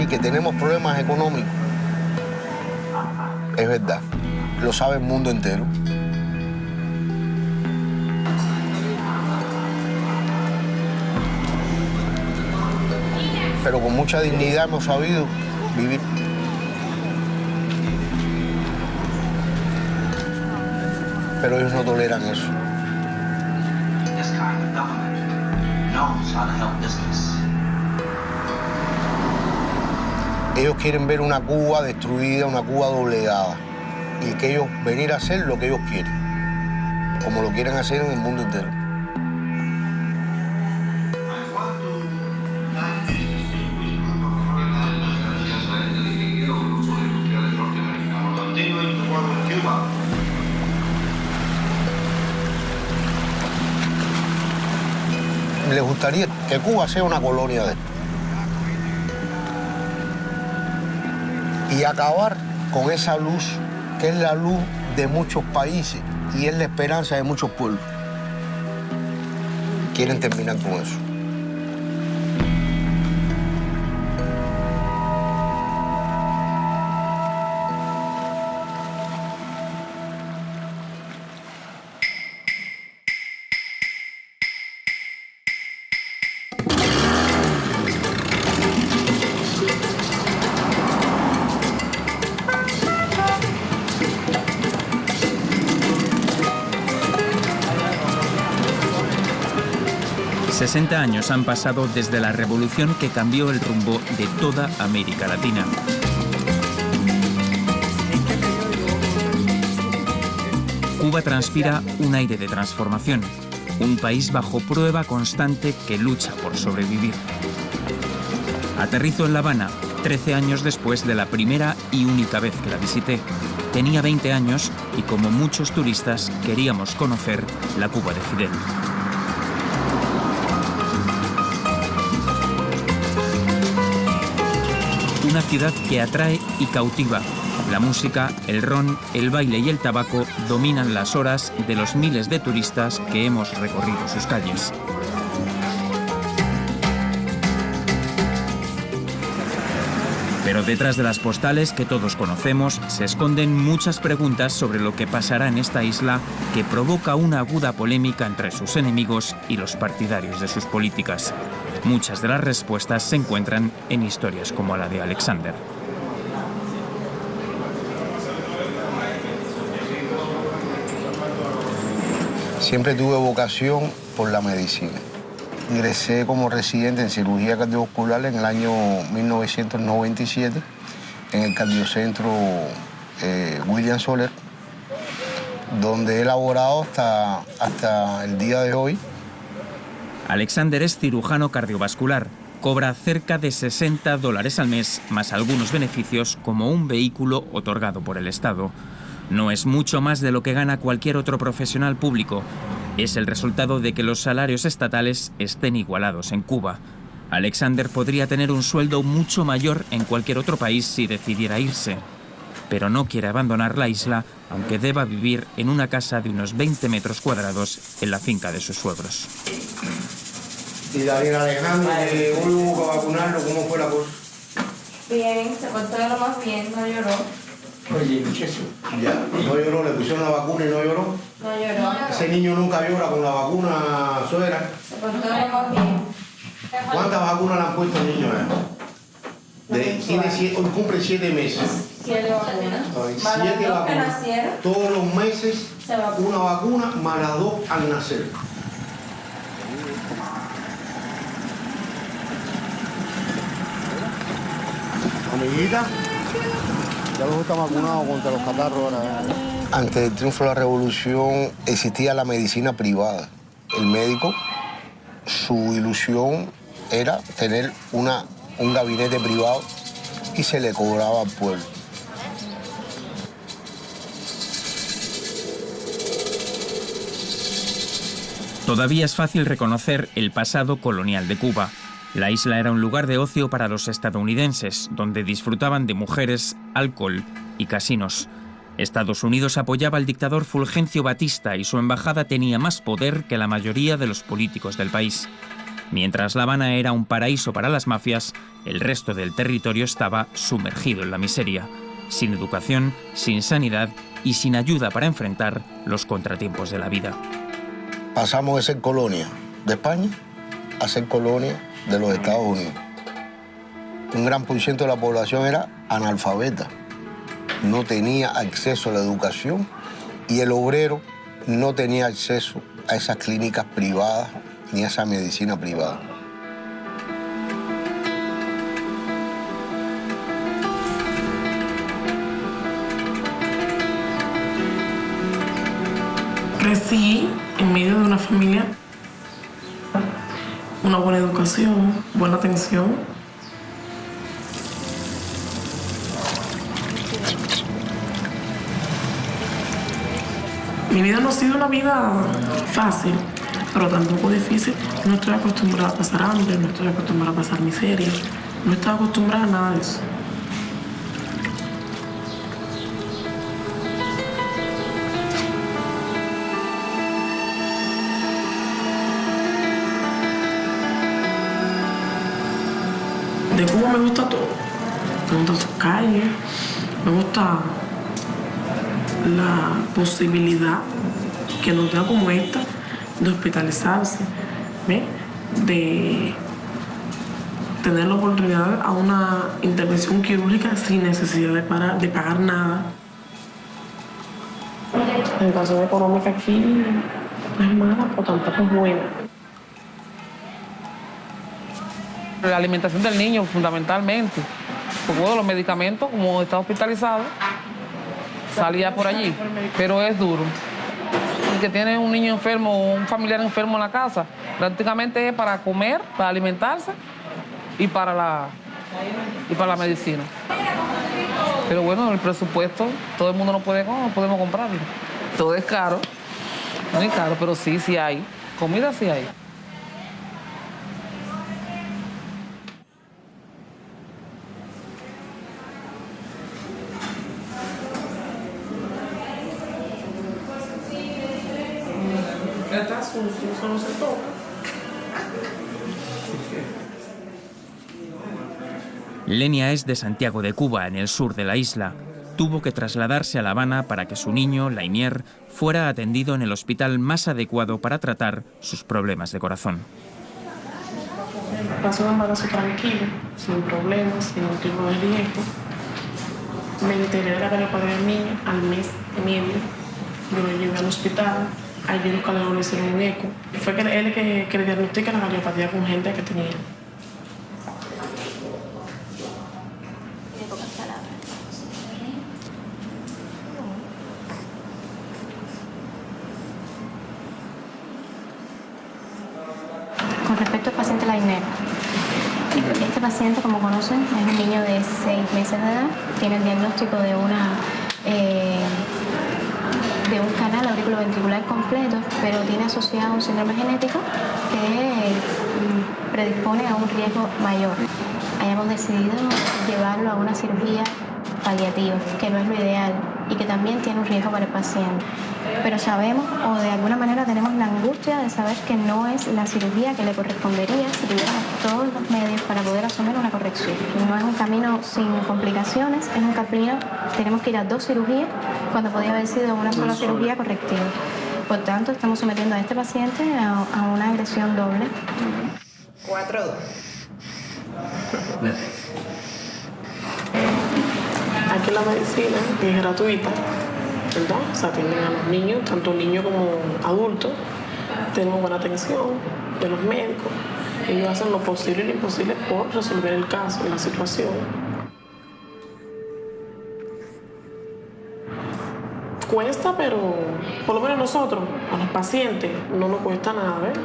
decir que tenemos problemas económicos, es verdad. Lo sabe el mundo entero. Pero con mucha dignidad hemos sabido vivir. Pero ellos no toleran eso. Ellos quieren ver una Cuba destruida, una Cuba doblegada. Y que ellos venir a hacer lo que ellos quieren. Como lo quieren hacer en el mundo entero. Les gustaría que Cuba sea una colonia de él. Y acabar con esa luz, que es la luz de muchos países y es la esperanza de muchos pueblos. Quieren terminar con eso. ...60 años han pasado desde la revolución que cambió el rumbo de toda América Latina. Cuba transpira un aire de transformación, un país bajo prueba constante que lucha por sobrevivir. Aterrizo en La Habana, 13 años después de la primera y única vez que la visité. Tenía 20 años y, como muchos turistas, queríamos conocer la Cuba de Fidel. Una ciudad que atrae y cautiva. La música, el ron, el baile y el tabaco dominan las horas de los miles de turistas que hemos recorrido sus calles. Pero detrás de las postales que todos conocemos se esconden muchas preguntas sobre lo que pasará en esta isla, que provoca una aguda polémica entre sus enemigos y los partidarios de sus políticas. Muchas de las respuestas se encuentran en historias como la de Alexander. Siempre tuve vocación por la medicina. Ingresé como residente en cirugía cardiovascular en el año 1997 en el cardiocentro William Soler, donde he laborado hasta el día de hoy. Alexander es cirujano cardiovascular. Cobra cerca de $60 al mes, más algunos beneficios como un vehículo otorgado por el Estado. No es mucho más de lo que gana cualquier otro profesional público. Es el resultado de que los salarios estatales estén igualados en Cuba. Alexander podría tener un sueldo mucho mayor en cualquier otro país si decidiera irse. Pero no quiere abandonar la isla, aunque deba vivir en una casa de unos 20 metros cuadrados en la finca de sus suegros. Y Daniel Alejandro, hubo que vacunarlo, ¿cómo fue la cosa? Bien, se portó de lo más bien, no lloró. Oye, muchacho. Ya, no lloró, le pusieron la vacuna y no lloró. No lloró. Ese niño nunca llora con la vacuna, suegra. Se portó de lo más bien. ¿Cuántas vacunas le han puesto al niño? Hoy cumple 7 meses. 7 vacunas. 7 vacunas. Nacieron, todos los meses una vacuna más las 2 al nacer. Amiguita, ya los están vacunados contra los catarros ahora. Antes del triunfo de la revolución existía la medicina privada. El médico, su ilusión era tener un gabinete privado y se le cobraba al pueblo. Todavía es fácil reconocer el pasado colonial de Cuba. La isla era un lugar de ocio para los estadounidenses, donde disfrutaban de mujeres, alcohol y casinos. Estados Unidos apoyaba al dictador Fulgencio Batista y su embajada tenía más poder que la mayoría de los políticos del país. Mientras La Habana era un paraíso para las mafias, el resto del territorio estaba sumergido en la miseria, sin educación, sin sanidad y sin ayuda para enfrentar los contratiempos de la vida. Pasamos de ser colonia de España a ser colonia de los Estados Unidos. Un gran por ciento de la población era analfabeta, no tenía acceso a la educación y el obrero no tenía acceso a esas clínicas privadas ni a esa medicina privada. Crecí en medio de una familia, una buena educación, buena atención. Mi vida no ha sido una vida fácil, pero tampoco difícil. No estoy acostumbrada a pasar hambre, no estoy acostumbrada a pasar miseria, no estoy acostumbrada a nada de eso. De Cuba me gusta todo. Me gusta sus calles, me gusta la posibilidad que nos da como esta de hospitalizarse, ¿ve? De tener la oportunidad a una intervención quirúrgica sin necesidad de pagar nada. La educación económica aquí no es mala, pero tampoco es buena. La alimentación del niño, fundamentalmente. Porque bueno, los medicamentos, como está hospitalizado, salía por allí, pero es duro. El que tiene un niño enfermo o un familiar enfermo en la casa, prácticamente es para comer, para alimentarse y para la medicina. Pero bueno, el presupuesto, todo el mundo no podemos comprarlo. Todo es caro, muy caro, pero sí hay. Comida sí hay. Está sucio, eso no se toca. Lenia es de Santiago de Cuba, en el sur de la isla. Tuvo que trasladarse a La Habana para que su niño, Lainier, fuera atendido en el hospital más adecuado para tratar sus problemas de corazón. Pasó un embarazo tranquilo, sin problemas, sin ningún tipo de riesgo. Me enteré de la cardiopatía del niño al mes y medio. Yo lo llevé al hospital. Allí los cardiólogos le hicieron un eco. Fue él que le diagnostica la cardiopatía congénita que tenía. Con respecto al paciente Lainier, este paciente, como conocen, es un niño de 6 meses de edad, tiene el diagnóstico de un canal auriculoventricular completo, pero tiene asociado un síndrome genético que predispone a un riesgo mayor. Hayamos decidido llevarlo a una cirugía paliativa, que no es lo ideal y que también tiene un riesgo para el paciente. Pero sabemos, o de alguna manera tenemos la angustia de saber que no es la cirugía que le correspondería si tuviéramos todos los medios para poder asumir una corrección. No es un camino sin complicaciones, es un camino, tenemos que ir a 2 cirugías cuando podía haber sido una sola cirugía correctiva. Por tanto, estamos sometiendo a este paciente a una agresión doble. 4-2. Aquí la medicina es gratuita, ¿verdad? Se atienden a los niños, tanto niños como adultos. Tenemos buena atención de los médicos. Ellos hacen lo posible y lo imposible por resolver el caso y la situación. Cuesta, pero por lo menos nosotros, a los pacientes, no nos cuesta nada, ¿ves?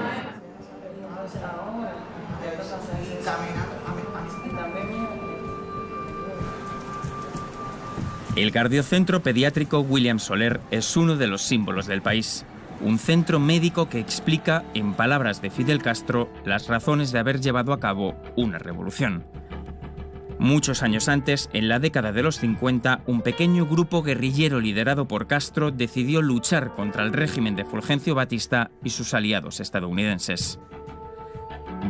El Cardiocentro Pediátrico William Soler es uno de los símbolos del país. Un centro médico que explica, en palabras de Fidel Castro, las razones de haber llevado a cabo una revolución. Muchos años antes, en la década de los 50, un pequeño grupo guerrillero liderado por Castro decidió luchar contra el régimen de Fulgencio Batista y sus aliados estadounidenses.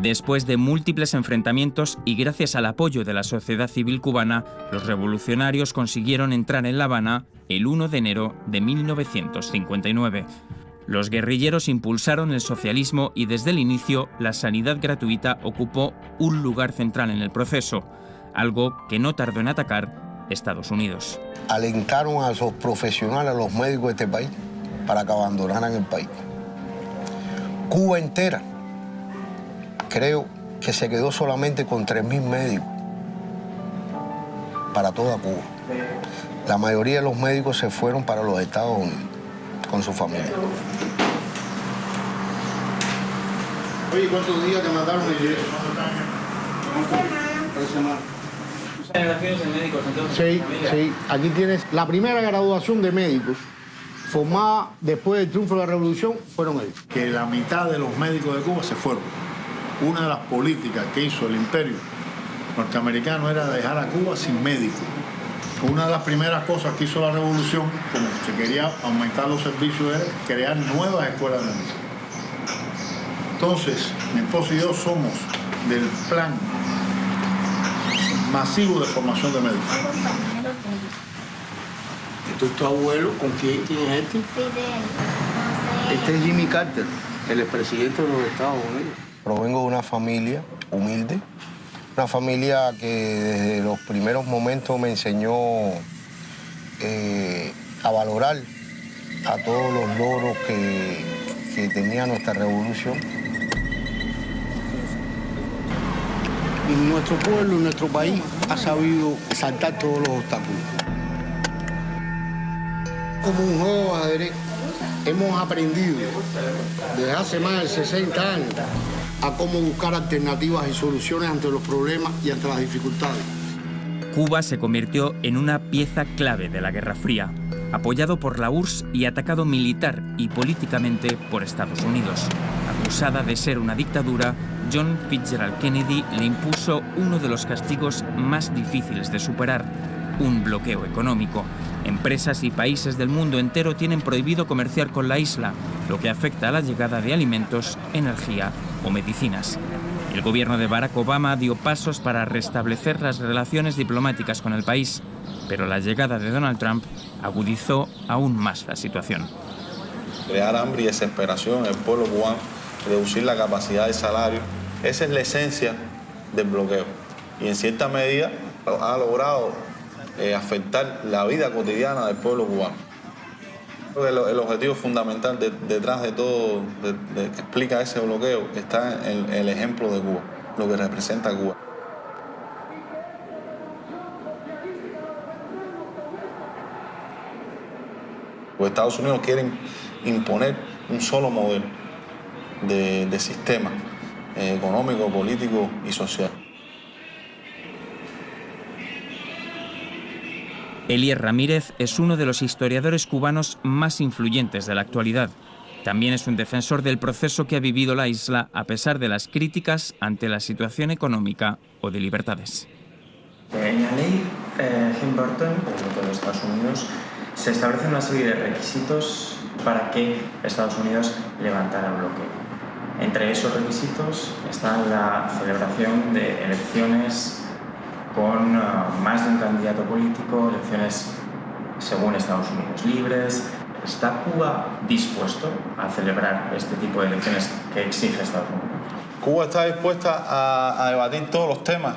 Después de múltiples enfrentamientos y gracias al apoyo de la sociedad civil cubana, los revolucionarios consiguieron entrar en La Habana el 1 de enero de 1959. Los guerrilleros impulsaron el socialismo y desde el inicio la sanidad gratuita ocupó un lugar central en el proceso, algo que no tardó en atacar Estados Unidos. Alentaron a los profesionales, a los médicos de este país, para que abandonaran el país. Cuba entera, creo que se quedó solamente con 3.000 médicos para toda Cuba. La mayoría de los médicos se fueron para los Estados Unidos con su familia. Oye, ¿cuántos días te mandaron el ingreso? 3 semanas. ¿Generaciones de médicos entonces? Sí. Aquí tienes la primera graduación de médicos formada después del triunfo de la Revolución, fueron ellos. Que la mitad de los médicos de Cuba se fueron. Una de las políticas que hizo el imperio norteamericano era dejar a Cuba sin médicos. Una de las primeras cosas que hizo la Revolución, como se quería aumentar los servicios, era crear nuevas escuelas de medicina. Entonces, mi esposo y yo somos del plan masivo de formación de médicos. ¿Esto es tu abuelo? ¿Con quién tienes este? Este es Jimmy Carter, el expresidente de los Estados Unidos. Provengo de una familia humilde, una familia que desde los primeros momentos me enseñó a valorar a todos los logros que tenía nuestra revolución. Nuestro pueblo y nuestro país ha sabido saltar todos los obstáculos. Como un juego de ajedrez, hemos aprendido desde hace más de 60 años a cómo buscar alternativas y soluciones ante los problemas y ante las dificultades. Cuba se convirtió en una pieza clave de la Guerra Fría, apoyado por la URSS y atacado militar y políticamente por Estados Unidos. Acusada de ser una dictadura, John Fitzgerald Kennedy le impuso uno de los castigos más difíciles de superar, un bloqueo económico. Empresas y países del mundo entero tienen prohibido comerciar con la isla, lo que afecta a la llegada de alimentos, energía o medicinas. El gobierno de Barack Obama dio pasos para restablecer las relaciones diplomáticas con el país, pero la llegada de Donald Trump agudizó aún más la situación. Crear hambre y desesperación en el pueblo cubano, reducir la capacidad de salario, esa es la esencia del bloqueo. Y en cierta medida ha logrado afectar la vida cotidiana del pueblo cubano. El objetivo fundamental detrás de todo, que explica ese bloqueo, está en el ejemplo de Cuba, lo que representa Cuba. Los Estados Unidos quieren imponer un solo modelo de sistema económico, político y social. Elías Ramírez es uno de los historiadores cubanos más influyentes de la actualidad. También es un defensor del proceso que ha vivido la isla a pesar de las críticas ante la situación económica o de libertades. En la ley Helms-Burton, de los Estados Unidos, se establecen una serie de requisitos para que Estados Unidos levantara el bloqueo. Entre esos requisitos está la celebración de elecciones con más de un candidato político, elecciones según Estados Unidos libres. ¿Está Cuba dispuesto a celebrar este tipo de elecciones que exige Estados Unidos? Cuba está dispuesta a debatir todos los temas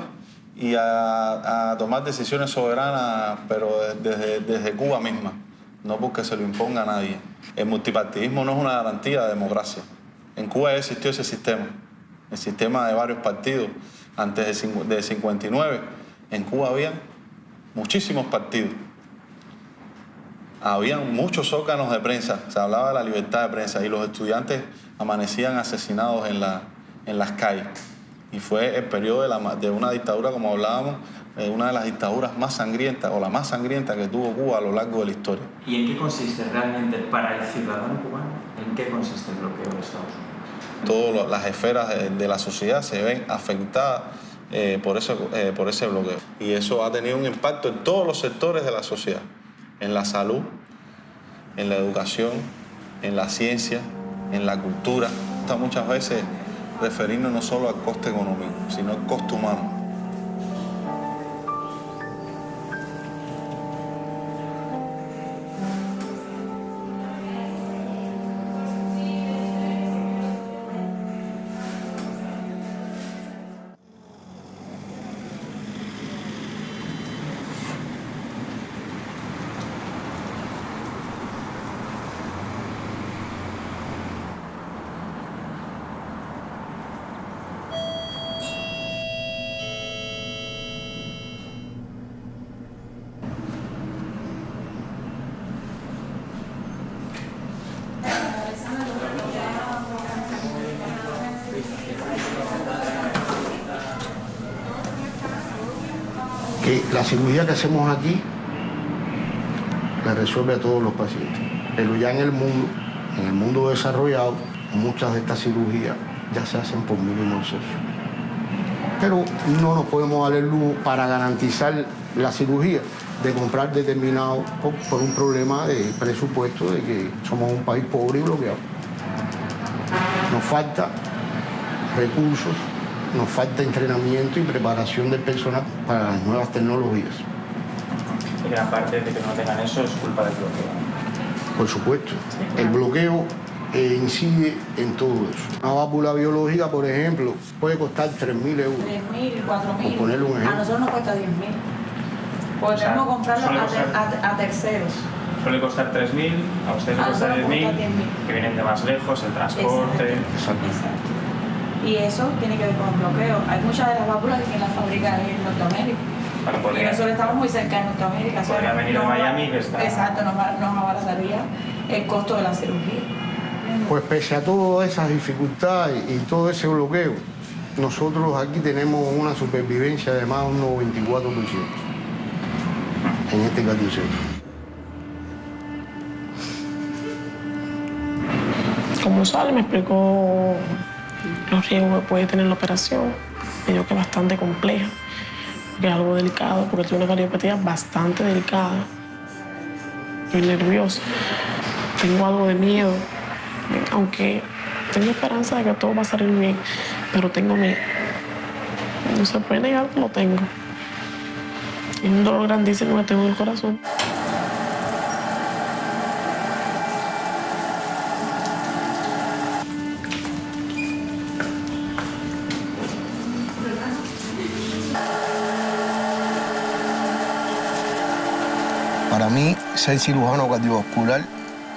y a tomar decisiones soberanas, pero desde Cuba misma, no porque se lo imponga a nadie. El multipartidismo no es una garantía de democracia. En Cuba ya existió ese sistema, el sistema de varios partidos. Antes del 59, en Cuba había muchísimos partidos. Habían muchos órganos de prensa, se hablaba de la libertad de prensa y los estudiantes amanecían asesinados en las calles. Y fue el periodo de una dictadura, como hablábamos, una de las dictaduras más sangrientas o la más sangrienta que tuvo Cuba a lo largo de la historia. ¿Y en qué consiste realmente para el ciudadano cubano? ¿En qué consiste el bloqueo de Estados Unidos? Todas las esferas de la sociedad se ven afectadas por ese bloqueo. Y eso ha tenido un impacto en todos los sectores de la sociedad. En la salud, en la educación, en la ciencia, en la cultura. Muchas veces referirnos no solo al coste económico, sino al coste humano. Que la cirugía que hacemos aquí le resuelve a todos los pacientes. Pero ya en el mundo desarrollado, muchas de estas cirugías ya se hacen por mínimo exceso. Pero no nos podemos dar el lujo para garantizar la cirugía de comprar determinado por un problema de presupuesto, de que somos un país pobre y bloqueado. Nos falta recursos, nos falta entrenamiento y preparación del personal para las nuevas tecnologías. Y gran parte de que no tengan eso es culpa del bloqueo. Por supuesto. El bloqueo incide en todo eso. Una válvula biológica, por ejemplo, puede costar 3.000 euros. 3.000, 4.000. Por ponerle un ejemplo. A nosotros nos cuesta 10.000. Podemos comprarlo a terceros. Suele costar 3.000, a ustedes les cuesta 10.000, que vienen de más lejos, el transporte. Exacto. Y eso tiene que ver con el bloqueo. Hay muchas de las válvulas que las fabrican en Norteamérica. Y nosotros estamos muy cerca de Norteamérica. Podría venir de Miami, que está... Exacto, nos abarataría el costo de la cirugía. Pues pese a todas esas dificultades y todo ese bloqueo, nosotros aquí tenemos una supervivencia de más de un 94% en este cardiocentro. Como sale, me explicó los riesgos que puede tener la operación. Me dijo que es bastante compleja, que es algo delicado, porque tiene una cardiopatía bastante delicada. Estoy nerviosa, tengo algo de miedo, aunque tengo esperanza de que todo va a salir bien, pero tengo miedo. No se puede negar que lo tengo. Es un dolor grandísimo que tengo en el corazón. Para mí, ser cirujano cardiovascular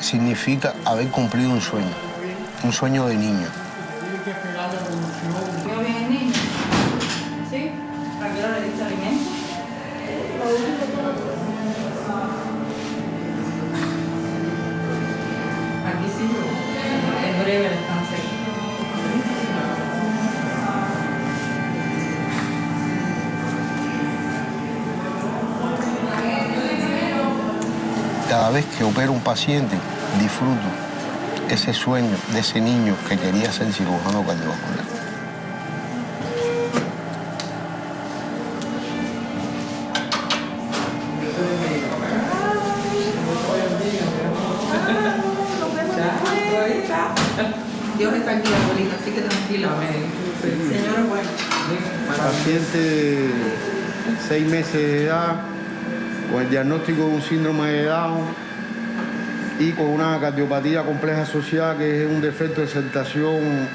significa haber cumplido un sueño de niño. ¿Vio bien el niño? ¿Sí? ¿A qué hora le diste alimento? Aquí sí, en breve le están haciendo. Cada vez que opero un paciente, disfruto ese sueño de ese niño que quería ser cirujano cardiovascular. Dios está aquí, abuelita, así que tranquilo. Señor, bueno. Paciente de 6 meses de edad, con el diagnóstico de un síndrome de Down y con una cardiopatía compleja asociada, que es un defecto de exaltación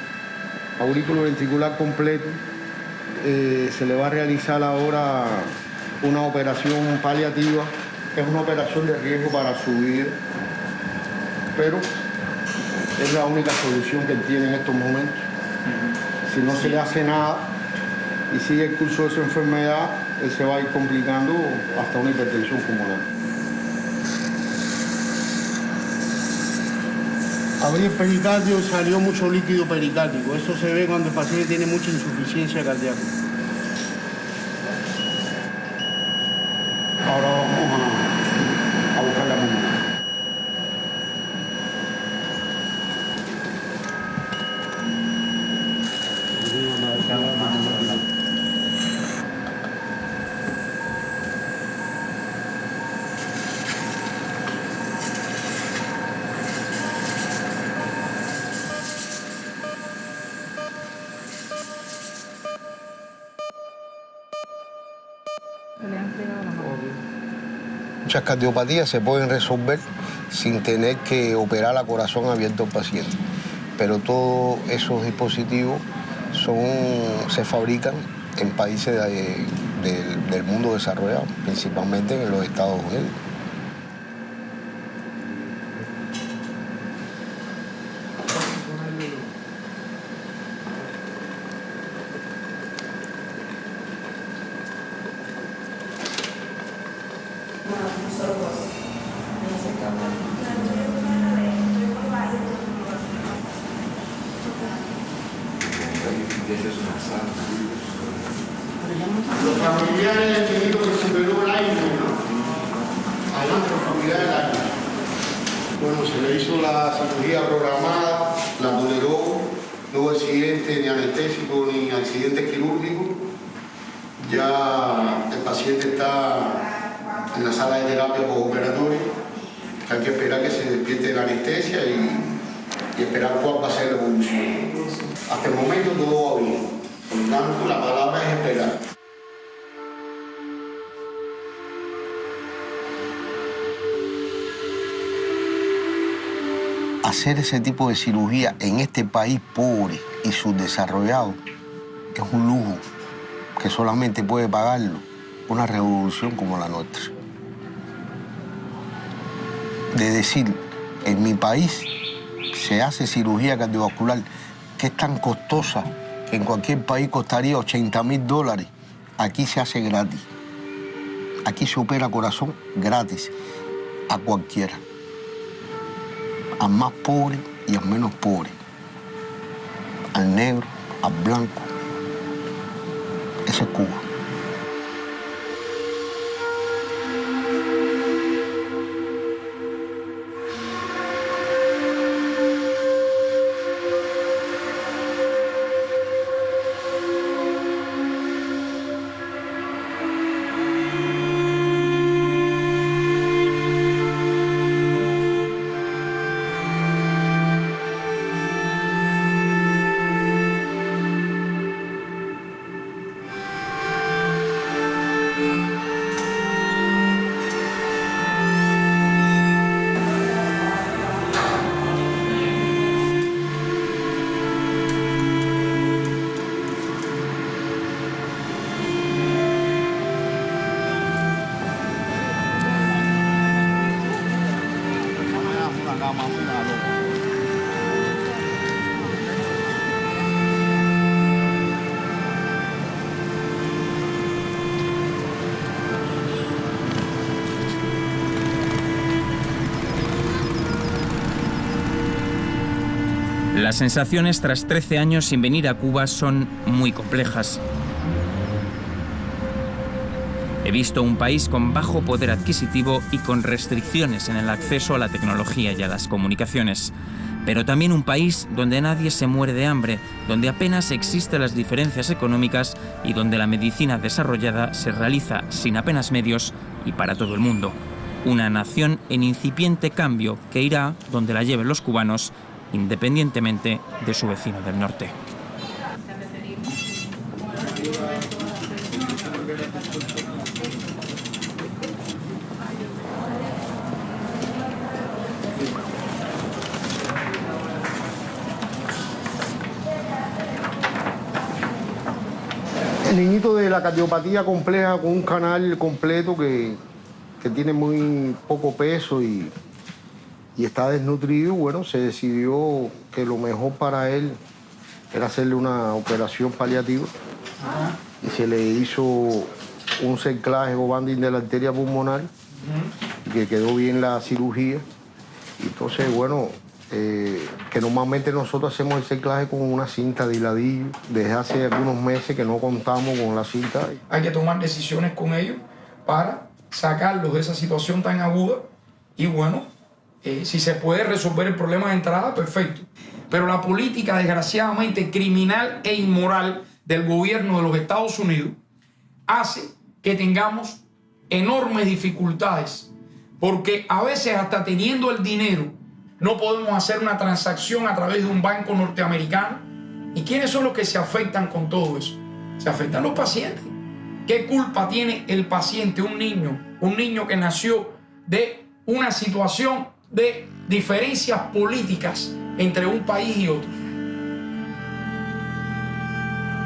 auriculoventricular completo. Se le va a realizar ahora una operación paliativa, que es una operación de riesgo para su vida, pero es la única solución que él tiene en estos momentos. Si no se le hace nada y sigue el curso de su enfermedad, él se va a ir complicando hasta una hipertensión pulmonar. Abrí el pericardio, salió mucho líquido pericárdico. Eso se ve cuando el paciente tiene mucha insuficiencia cardíaca. Ahora vamos a buscar la pulmonar. Muchas cardiopatías se pueden resolver sin tener que operar a corazón abierto al paciente. Pero todos esos dispositivos se fabrican en países del mundo desarrollado, principalmente en los Estados Unidos. Los familiares del niñito que superó el aire, ¿no? Adelante, los familiares del aire. Bueno, se le hizo la cirugía programada, la toleró, no hubo accidente ni anestésico ni accidente quirúrgico. Ya el paciente está en la sala de terapia postoperatoria. Hay que esperar que se despierte la anestesia y esperar cuál va a ser la evolución. Hasta el momento todo va bien. Por lo tanto, la palabra es esperar. Hacer ese tipo de cirugía en este país pobre y subdesarrollado es un lujo que solamente puede pagarlo una revolución como la nuestra. De decir, en mi país se hace cirugía cardiovascular que es tan costosa que en cualquier país costaría $80,000. Aquí se hace gratis. Aquí se opera corazón gratis a cualquiera. Al más pobre y al menos pobre. Al negro, al blanco. Ese es Cuba. Las sensaciones tras 13 años sin venir a Cuba son muy complejas. He visto un país con bajo poder adquisitivo y con restricciones en el acceso a la tecnología y a las comunicaciones. Pero también un país donde nadie se muere de hambre, donde apenas existen las diferencias económicas y donde la medicina desarrollada se realiza sin apenas medios y para todo el mundo. Una nación en incipiente cambio que irá donde la lleven los cubanos, independientemente de su vecino del norte. El niñito de la cardiopatía compleja con un canal completo que tiene muy poco peso y está desnutrido, bueno, se decidió que lo mejor para él era hacerle una operación paliativa. Y se le hizo un cerclaje o banding de la arteria pulmonar, y que quedó bien la cirugía. Y entonces, bueno, que normalmente nosotros hacemos el cerclaje con una cinta de hiladillo. Desde hace algunos meses que no contamos con la cinta. Hay que tomar decisiones con ellos para sacarlos de esa situación tan aguda y, bueno, si se puede resolver el problema de entrada, perfecto. Pero la política, desgraciadamente, criminal e inmoral del gobierno de los Estados Unidos hace que tengamos enormes dificultades, porque a veces hasta teniendo el dinero no podemos hacer una transacción a través de un banco norteamericano. ¿Y quiénes son los que se afectan con todo eso? Se afectan los pacientes, ¿Qué culpa tiene el paciente, un niño que nació de una situación de diferencias políticas entre un país y otro?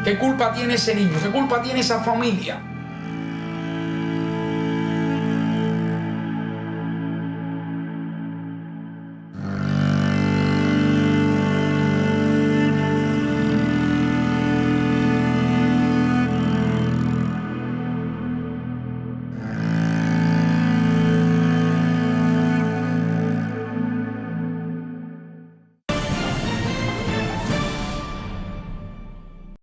¿Qué culpa tiene ese niño? ¿Qué culpa tiene esa familia?